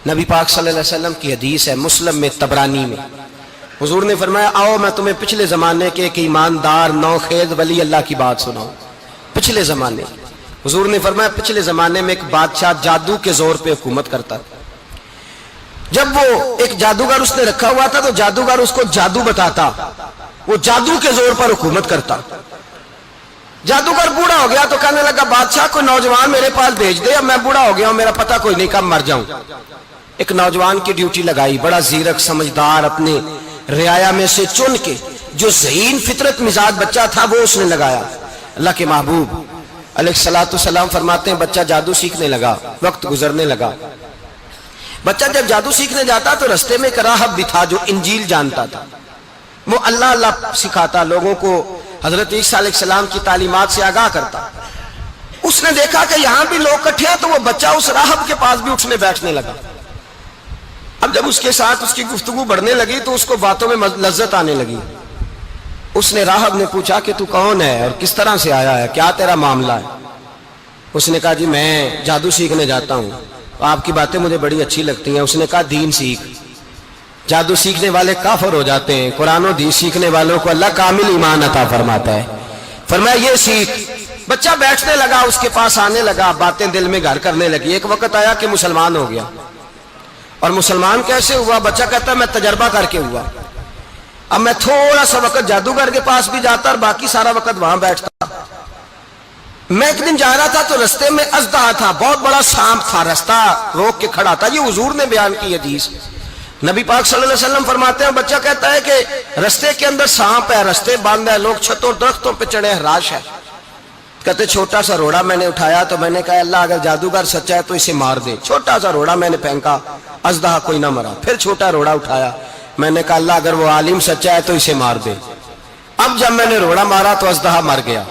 نبی پاک صلی اللہ علیہ وسلم کی حدیث ہے مسلم میں طبرانی میں، حضور نے فرمایا آؤ میں تمہیں پچھلے زمانے کے ایک ایماندار نوخیز ولی اللہ کی بات سناؤں۔ پچھلے زمانے حضور نے فرمایا پچھلے زمانے میں ایک بادشاہ جادو کے زور پہ حکومت کرتا تھا۔ جب وہ ایک جادوگر اس نے رکھا ہوا تھا تو جادوگر اس کو جادو بتاتا، وہ جادو کے زور پر حکومت کرتا۔ جادوگر بوڑھا ہو گیا تو کہنے لگا بادشاہ کوئی نوجوان میرے پاس بھیج دے، اب میں بوڑھا ہو گیا ہوں، میرا پتہ کوئی نہیں کب مر جاؤں۔ ایک نوجوان کی ڈیوٹی لگائی، بڑا زیرک سمجھدار، اپنے رعایا میں سے چن کے جو ذہین فطرت مزاج بچہ تھا وہ اس نے لگایا۔ اللہ کے محبوب علیہ الصلوۃ والسلام فرماتے ہیں بچہ جادو سیکھنے لگا، وقت گزرنے لگا۔ بچہ جب جادو سیکھنے جاتا تو رستے میں ایک راہب بھی تھا جو انجیل جانتا تھا، وہ اللہ اللہ سکھاتا، لوگوں کو حضرت عیسیٰ علیہ السلام کی تعلیمات سے آگاہ کرتا۔ اس نے دیکھا کہ یہاں بھی لوگ کٹھے ہیں تو وہ بچہ اس راہب کے پاس بھی اٹھنے بیٹھنے لگا۔ اب جب اس کے ساتھ اس کی گفتگو بڑھنے لگی تو اس کو باتوں میں لذت آنے لگی۔ اس نے راہب نے پوچھا کہ تو کون ہے اور کس طرح سے آیا ہے، کیا تیرا معاملہ ہے؟ اس نے کہا جی میں جادو سیکھنے جاتا ہوں، آپ کی باتیں مجھے بڑی اچھی لگتی ہیں۔ اس نے کہا دین سیکھ، جادو سیکھنے والے کافر ہو جاتے ہیں، قرآن و دین سیکھنے والوں کو اللہ کامل ایمان عطا فرماتا ہے۔ فرمایا یہ سیکھ۔ بچہ بیٹھنے لگا، اس کے پاس آنے لگا، باتیں دل میں گھر کرنے لگی۔ ایک وقت آیا کہ مسلمان ہو گیا، اور مسلمان کیسے ہوا؟ بچہ کہتا ہے میں تجربہ کر کے ہوا، اب میں تھوڑا سا وقت جادوگر کے پاس بھی جاتا اور باقی سارا وقت وہاں بیٹھتا۔ میں ایک دن جا رہا تھا تو رستے میں اژدہا تھا، بہت بڑا سانپ تھا، رستہ روک کے کھڑا تھا۔ یہ حضور نے بیان کی حدیث، نبی پاک صلی اللہ علیہ وسلم فرماتے ہیں بچہ کہتا ہے کہ رستے کے اندر سانپ ہے، رستے بند ہے، لوگ چھتوں درختوں پہ چڑھے، ہراش ہے۔ کہتے چھوٹا سا روڑا میں نے اٹھایا تو میں نے کہا اللہ اگر جادوگر سچا ہے تو اسے مار دے۔ چھوٹا سا روڑا میں نے پھینکا، اژدہا کوئی نہ مرا۔ پھر چھوٹا روڑا اٹھایا، میں نے کہا اللہ اگر وہ عالم سچا ہے تو اسے مار دے۔ اب جب میں نے روڑا مارا تو اژدہا مر گیا۔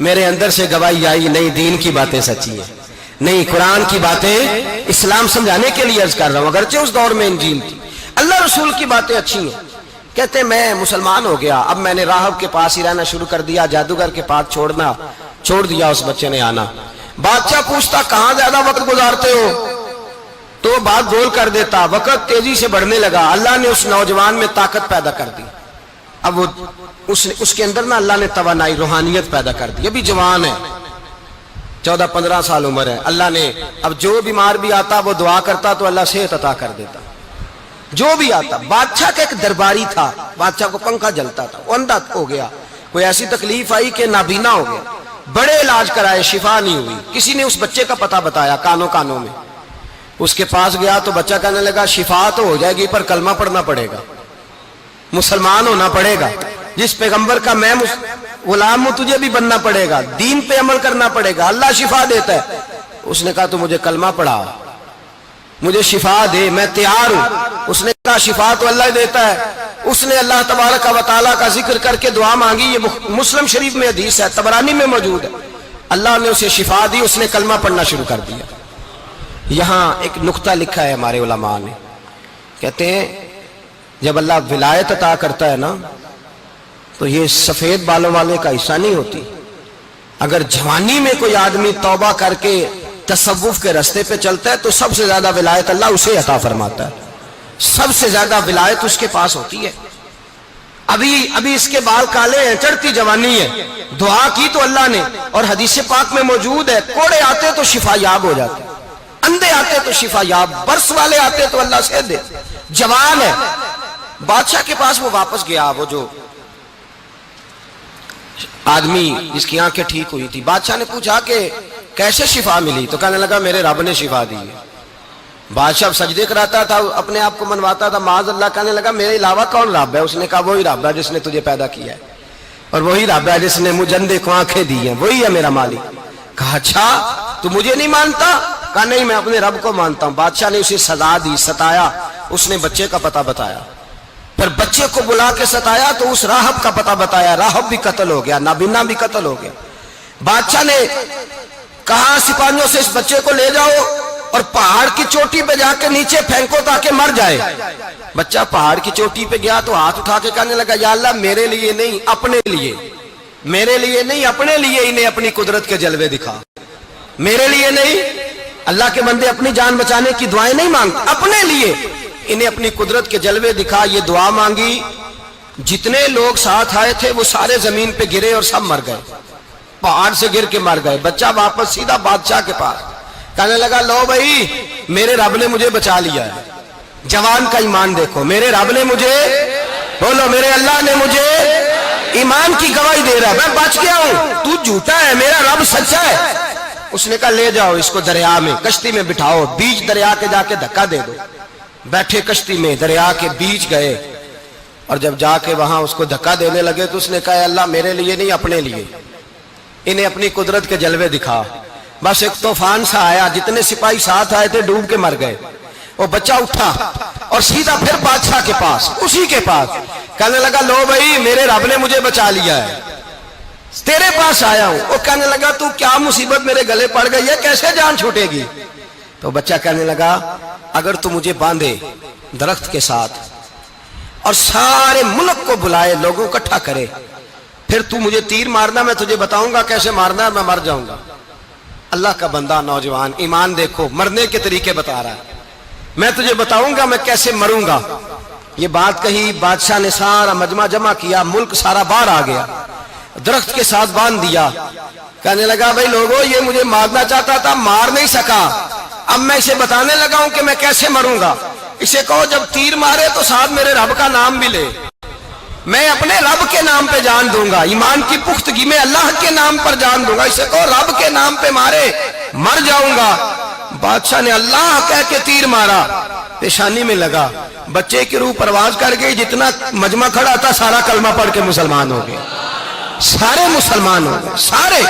میرے اندر سے گواہی آئی نہیں دین کی باتیں سچی ہیں، نہیں قرآن کی باتیں اسلام سمجھانے کے لیے عرض کر رہا ہوں، اگرچہ اس دور میں انجیل تھی، اللہ رسول کی باتیں اچھی ہیں۔ کہتے میں مسلمان ہو گیا، اب میں نے راہب کے پاس ہی رہنا شروع کر دیا، جادوگر کے پاس چھوڑ دیا اس بچے نے آنا۔ بادشاہ پوچھتا کہاں زیادہ وقت گزارتے ہو تو وہ بات گول کر دیتا، وقت تیزی سے بڑھنے لگا۔ اللہ نے اس نوجوان میں طاقت پیدا کر دی، اب وہ اس کے اندر نا اللہ نے توانائی روحانیت پیدا کر دی، ابھی جوان ہے، 14-15 سال عمر ہے۔ اللہ نے اب جو بیمار بھی آتا وہ دعا کرتا تو اللہ صحت عطا کر دیتا، جو بھی آتا۔ بادشاہ کا ایک درباری تھا، بادشاہ کو پنکھا جلتا تھا، وہ اندھا ہو گیا، کوئی ایسی تکلیف آئی کہ نابینا ہو گیا، بڑے علاج کرائے شفا نہیں ہوئی۔ کسی نے اس بچے کا پتہ بتایا کانوں میں، اس کے پاس گیا تو بچہ کہنے لگا شفا تو ہو جائے گی پر کلمہ پڑھنا پڑے گا، مسلمان ہونا پڑے گا، جس پیغمبر کا میں غلام ہوں تجھے بھی بننا پڑے گا، دین پہ عمل کرنا پڑے گا، اللہ شفا دیتا ہے۔ اس نے کہا تو مجھے کلمہ پڑھا، مجھے شفا دے، میں تیار ہوں۔ اس نے کہا شفا تو اللہ دیتا ہے۔ اس نے اللہ تبارک و تعالیٰ کا ذکر کر کے دعا مانگی، یہ مسلم شریف میں حدیث ہے، طبرانی میں موجود ہے۔ اللہ نے اسے شفا دی، اس نے کلمہ پڑھنا شروع کر دیا۔ یہاں ایک نقطہ لکھا ہے ہمارے علماء نے، کہتے ہیں جب اللہ ولایت عطا کرتا ہے نا تو یہ سفید بالوں والے کا حصہ نہیں ہوتی۔ اگر جوانی میں کوئی آدمی توبہ کر کے تصوف کے راستے پہ چلتا ہے تو سب سے زیادہ ولایت اللہ اسے عطا فرماتا ہے، سب سے زیادہ ولایت اس کے پاس ہوتی ہے۔ ابھی اس کے بال کالے ہیں، چڑھتی جوانی ہے، دعا کی تو اللہ نے، اور حدیث پاک میں موجود ہے کوڑے آتے تو شفا یاب ہو جاتے، اندھے آتے تو شفا یاب، برس والے آتے تو اللہ سے دے، جوان ہے۔ بادشاہ کے پاس وہ واپس گیا، وہ جو آدمی جس کی آنکھیں ٹھیک ہوئی تھی۔ بادشاہ نے پوچھا کہ کیسے شفا ملی؟ تو کہنے لگا میرے رب نے شفا دی ہے۔ بادشاہ سجدے کراتا تھا، اپنے آپ کو منواتا تھا، معاذ اللہ، کہنے لگا میرے علاوہ کون رب ہے؟ اس نے کہا وہی رب ہے جس نے تجھے پیدا کیا ہے، اور وہی رب ہے جس نے مجھے اندھے کو آنکھیں دی ہیں، وہی ہے میرا مالک۔ کہا اچھا تو مجھے نہیں مانتا؟ کہا نہیں میں اپنے رب کو مانتا ہوں۔ بادشاہ نے اسے سزا دی، ستایا، اس نے بچے کا پتہ بتایا، پھر بچے کو بلا کے ستایا تو اس راہب کا پتہ بتایا، راہب بھی قتل ہو گیا، نابینا بھی قتل ہو گیا۔ بادشاہ نے کہا سپاہیوں سے اس بچے کو لے جاؤ اور پہاڑ کی چوٹی پہ جا کے نیچے پھینکو تاکہ مر جائے۔ بچہ پہاڑ کی چوٹی پہ گیا تو ہاتھ اٹھا کے کہنے لگا یا اللہ میرے لیے نہیں اپنے لیے، میرے لیے نہیں اپنے لیے انہیں اپنی قدرت کے جلوے دکھا، میرے لیے نہیں اللہ کے بندے اپنی جان بچانے کی دعائیں نہیں مانگتے، اپنے لیے انہیں اپنی قدرت کے جلوے دکھا یہ دعا مانگی، جتنے لوگ ساتھ آئے تھے وہ سارے زمین پہ گرے اور سب مر گئے، پہاڑ سے گر کے مر گئے۔ بچہ واپس سیدھا بادشاہ کے پاس کہنے لگا لو بھائی میرے رب نے مجھے بچا لیا ہے۔ جوان کا ایمان دیکھو، میرے رب نے مجھے، بولو میرے اللہ نے مجھے ایمان کی گواہی دے رہا ہے، میں بچ گیا ہوں، تو جھوٹا ہے، میرا رب سچا ہے۔ اس نے کہا لے جاؤ اس کو دریا میں، کشتی میں بٹھاؤ، بیچ دریا کے جا کے دھکا دے دو۔ بیٹھے کشتی میں، دریا کے بیچ گئے، اور جب جا کے وہاں اس کو دھکا دینے لگے تو اس نے کہا اللہ میرے لیے نہیں اپنے لیے، انہیں اپنی قدرت کے جلوے دکھا۔ بس ایک طوفان سا آیا، جتنے سپاہی ساتھ آئے تھے ڈوب کے مر گئے۔ وہ بچہ اٹھا اور سیدھا پھر بادشاہ کے پاس، اسی کے پاس کہنے لگا لو بھائی میرے رب نے مجھے بچا لیا ہے، تیرے پاس آیا ہوں۔ وہ کہنے لگا تو کیا مصیبت میرے گلے پڑ گئی ہے، کیسے جان چھوٹے گی؟ تو بچہ کہنے لگا اگر تو مجھے باندھے درخت کے ساتھ اور سارے ملک کو بلائے، لوگوں اکٹھا کرے، پھر تو مجھے تیر مارنا، میں تجھے بتاؤں گا کیسے مارنا ہے، میں مر جاؤں گا۔ اللہ کا بندہ نوجوان ایمان دیکھو، مرنے کے طریقے بتا رہا ہے، میں تجھے بتاؤں گا میں کیسے مروں گا۔ یہ بات کہی، بادشاہ نے سارا مجمع جمع کیا، ملک سارا باہر آ گیا، درخت کے ساتھ باندھ دیا۔ کہنے لگا بھائی لوگوں یہ مجھے مارنا چاہتا تھا، مار نہیں سکا، اب میں اسے بتانے لگا ہوں کہ میں کیسے مروں گا۔ اسے کہو جب تیر مارے تو ساتھ میرے رب کا نام بھی لے، میں اپنے رب کے نام پہ جان دوں گا، ایمان کی پختگی میں اللہ کے نام پر جان دوں گا۔ اسے کہو رب کے نام پہ مارے، مر جاؤں گا۔ بادشاہ نے اللہ کہہ کے تیر مارا، پیشانی میں لگا، بچے کی روح پرواز کر گئی، جتنا مجمع کھڑا تھا سارا کلمہ پڑھ کے مسلمان ہو گئے، سارے مسلمان ہو گئے سارے۔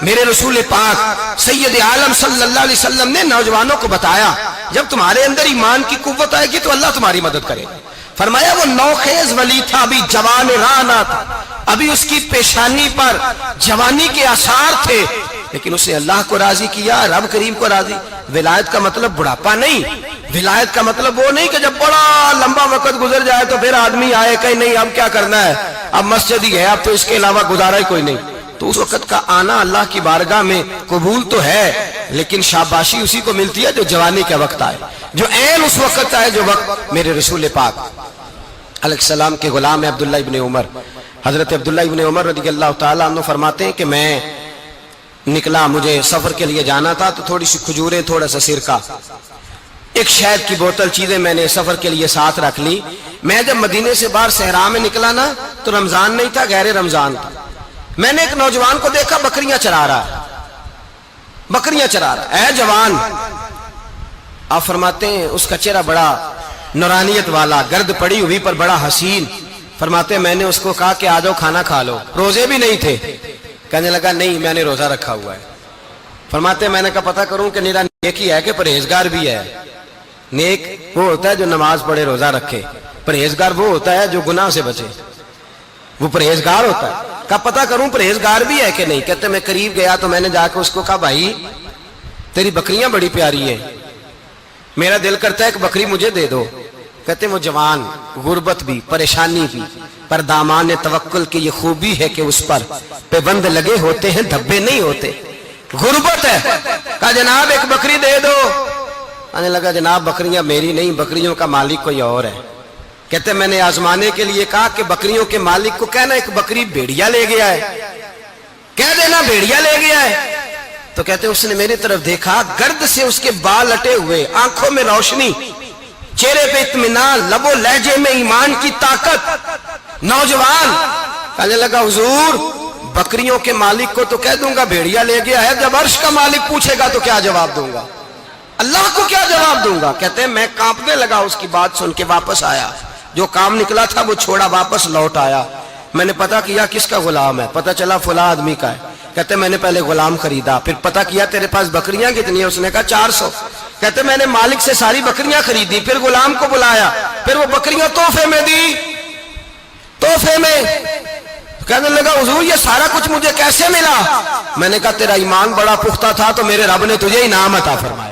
میرے رسول پاک سید عالم صلی اللہ علیہ وسلم نے نوجوانوں کو بتایا جب تمہارے اندر ایمان کی قوت آئے گی تو اللہ تمہاری مدد کرے گا۔ فرمایا وہ نوخیز ولی تھا، ابھی جوان رانا تھا، ابھی اس کی پیشانی پر جوانی کے آثار تھے، لیکن اس نے اللہ کو راضی کیا، رب کریم کو راضی۔ ولایت کا مطلب بڑھاپا نہیں، ولایت کا مطلب وہ نہیں کہ جب بڑا لمبا وقت گزر جائے تو پھر آدمی آئے کہ نہیں اب کیا کرنا ہے، اب مسجد ہی ہے، اب تو اس کے علاوہ گزارا ہی کوئی نہیں۔ تو اس وقت کا آنا اللہ کی بارگاہ میں قبول تو ہے، لیکن شاباشی اسی کو ملتی ہے جو جوانی کا وقت آئے، جو عین اس وقت آئے جو وقت میرے رسول پاک علیہ السلام کے غلام عبداللہ ابن عمر، حضرت عبداللہ ابن عمر رضی اللہ تعالیٰ عنہ فرماتے ہیں کہ میں نکلا، مجھے سفر کے لیے جانا تھا، تو تھوڑی سی کھجوریں، تھوڑا سا سرکہ، ایک شہد کی بوتل، چیزیں میں نے سفر کے لیے ساتھ رکھ لی۔ میں جب مدینے سے باہر صحرا میں نکلا نا تو رمضان نہیں تھا، غیر رمضان تھا۔ میں نے ایک نوجوان کو دیکھا بکریاں چرا رہا ہے، بکریاں چرا رہا ہے، اے جوان۔ آپ فرماتے ہیں اس کا چہرہ بڑا نورانیت والا، گرد پڑی ہوئی پر بڑا حسین۔ فرماتے ہیں میں نے اس کو کہا کہ آ جاؤ کھانا کھا لو، روزے بھی نہیں تھے۔ کہنے لگا نہیں میں نے روزہ رکھا ہوا ہے۔ فرماتے ہیں میں نے کہا پتہ کروں کہ نیرا نیک ہی ہے کہ پرہیزگار بھی ہے۔ نیک وہ ہوتا ہے جو نماز پڑھے روزہ رکھے، پرہیزگار وہ ہوتا ہے جو گناہ سے بچے، وہ پرہیزگار ہوتا ہے۔ کہا پتہ کروں پرہیزگار بھی ہے کہ نہیں؟ کہتے میں قریب گیا تو میں نے جا کے اس کو کہا بھائی تیری بکریاں بڑی پیاری ہیں، میرا دل کرتا ہے کہ بکری مجھے دے دو۔ کہتے وہ جوان، غربت بھی، پریشانی بھی، پر دامان توکل کی یہ خوبی ہے کہ اس پر پابند لگے ہوتے ہیں، دھبے نہیں ہوتے۔ غربت ہے، کہا جناب ایک بکری دے دو۔ آنے لگا جناب بکریاں میری نہیں، بکریوں کا مالک کوئی اور ہے۔ کہتے میں نے آزمانے کے لیے کہا کہ بکریوں کے مالک کو کہنا ایک بکری بھیڑیا لے گیا ہے، کہہ دینا بھیڑیا لے گیا ہے۔ تو کہتے اس نے میری طرف دیکھا، گرد سے اس کے بال لٹے ہوئے، آنکھوں میں روشنی، چہرے پہ اطمینان، لب و لہجے میں ایمان کی طاقت۔ نوجوان کہنے لگا حضور بکریوں کے مالک کو تو کہہ دوں گا بھیڑیا لے گیا ہے، جب عرش کا مالک پوچھے گا تو کیا جواب دوں گا، اللہ کو کیا جواب دوں گا؟ کہتے ہیں میں کانپنے لگا، اس کی بات سن کے واپس آیا، جو کام نکلا تھا وہ چھوڑا، واپس لوٹ آیا۔ میں نے پتا کیا کس کا غلام ہے، پتا چلا فلاں آدمی کا ہے۔ کہتے میں نے پہلے غلام خریدا، پھر پتا کیا تیرے پاس بکریاں کتنی ہیں؟ اس نے کہا 400۔ کہتے میں نے مالک سے ساری بکریاں خریدی، پھر غلام کو بلایا، پھر وہ بکریاں تحفے میں دی، تحفے میں۔ کہنے لگا حضور یہ سارا کچھ مجھے کیسے ملا؟ میں نے کہا تیرا ایمان بڑا پختہ تھا تو میرے رب نے تجھے انعام عطا فرمایا۔